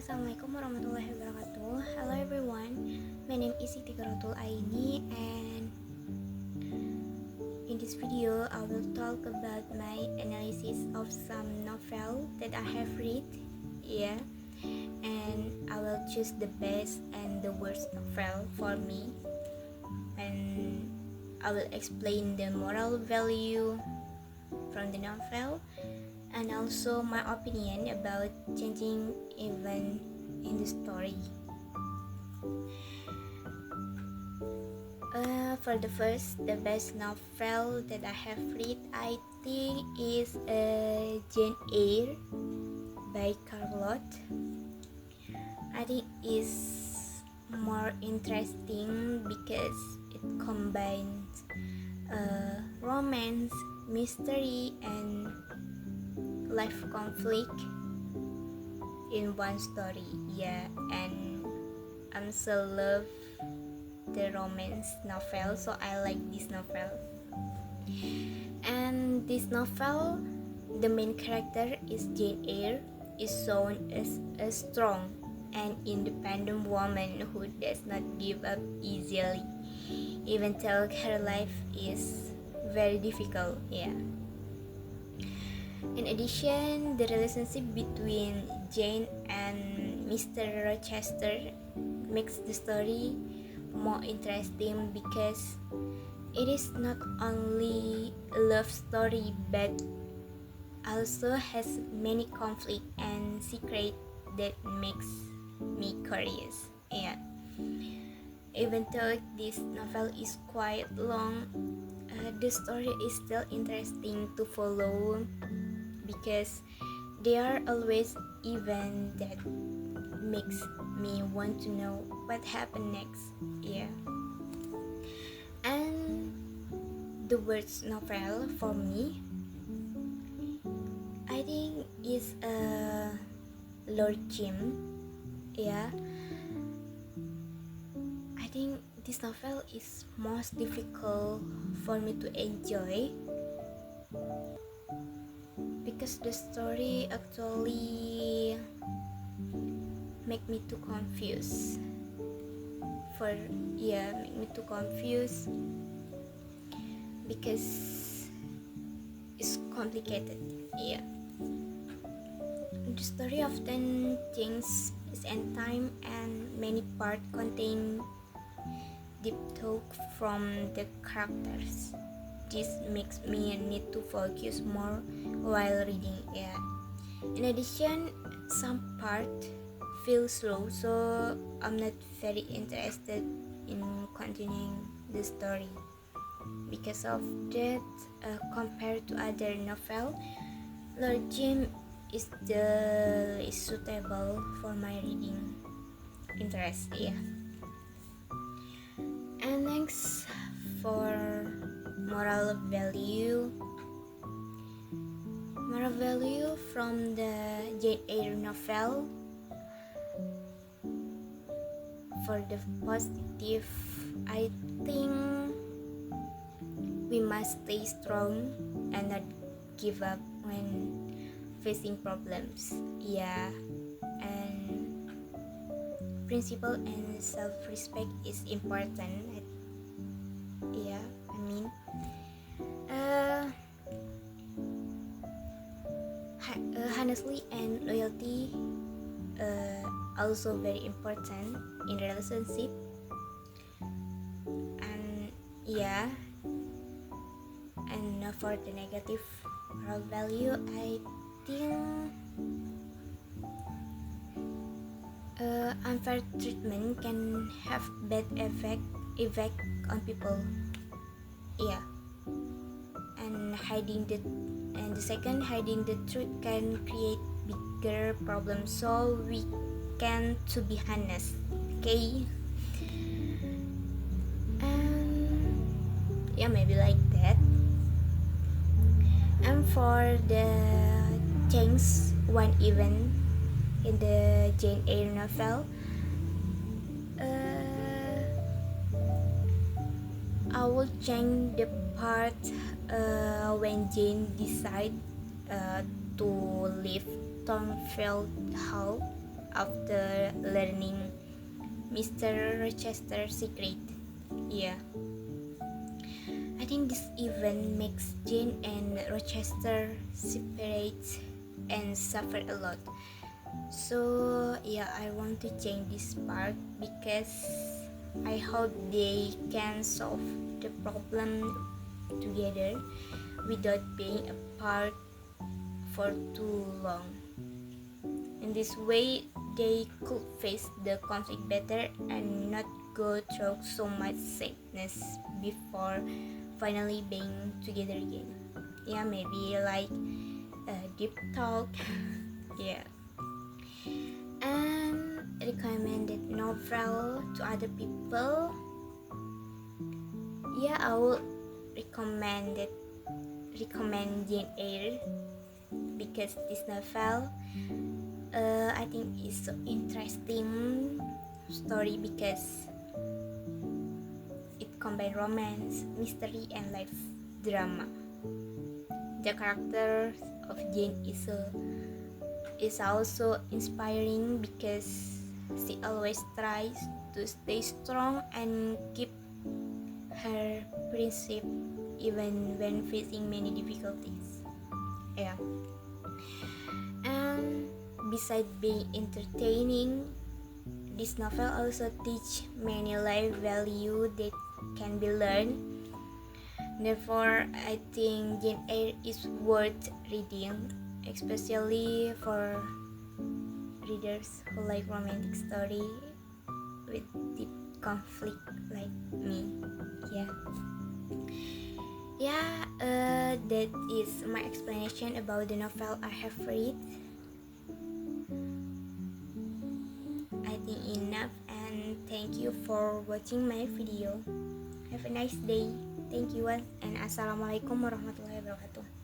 Assalamualaikum warahmatullahi wabarakatuh. Hello everyone, my name is Siti Qaratul Aini, and in this video I will talk about my analysis of some novel that I have read. Yeah, and I will choose the best and the worst novel for me, and I will explain the moral value from the novel, and also my opinion about changing event in the story. For the best novel that I have read, I think is Jane Eyre by Charlotte. I think is more interesting because it combines romance, mystery, and life conflict in one story. Yeah, and I'm so love the romance novel, so I like this novel. And this novel, the main character is Jane Eyre, is shown as a strong and independent woman who does not give up easily, even though her life is very difficult. Yeah. In addition, the relationship between Jane and Mr. Rochester makes the story more interesting because it is not only a love story but also has many conflict and secret that makes me curious. Yeah. Even though this novel is quite long, the story is still interesting to follow because there are always events that makes me want to know what happened next. Yeah. And the worst novel for me, I think is Lord Jim. Yeah. I think this novel is most difficult for me to enjoy because the story actually make me too confused. Make me too confused because it's complicated. Yeah. The story often changes space and time, and many parts contain deep talk from the characters. This makes me need to focus more while reading. Yeah. In addition, some part feel slow, so I'm not very interested in continuing the story. Because of that, compared to other novel, Lord Jim is the least suitable for my reading interest. Yeah. And next, for moral value from the Jane Eyre novel. For the positive, I think we must stay strong and not give up when facing problems. Yeah. And principle and self-respect is important. Yeah, I mean, honestly and loyalty also very important in relationship. And yeah, and for the negative moral value, I think unfair treatment can have bad effect on people. Yeah. And hiding the truth can create bigger problems, so we can to be honest. Okay. And yeah, maybe like that. And for the change one event in the Jane Eyre novel, I will change the part when Jane decide to leave Thornfield Hall. after learning Mr. Rochester's secret. Yeah. I think this event makes Jane and Rochester separate and suffer a lot. So yeah, I want to change this part because I hope they can solve the problem together without being apart for too long. In this way, they could face the conflict better and not go through so much sadness before finally being together again. Yeah, maybe like a deep talk. Yeah. And recommended novel to other people. Yeah, I will recommend Jane Eyre because this novel I think is so interesting story because it combines romance, mystery, and life drama. The character of Jane is also inspiring because she always tries to stay strong and keep her principle even when facing many difficulties. Yeah. And besides being entertaining, this novel also teach many life value that can be learned. Therefore, I think Jane Eyre is worth reading, especially for readers who like romantic story with deep conflict like me. That is my explanation about the novel I have read. I think enough, and thank you for watching my video. Have a nice day. Thank you and assalamualaikum warahmatullahi wabarakatuh.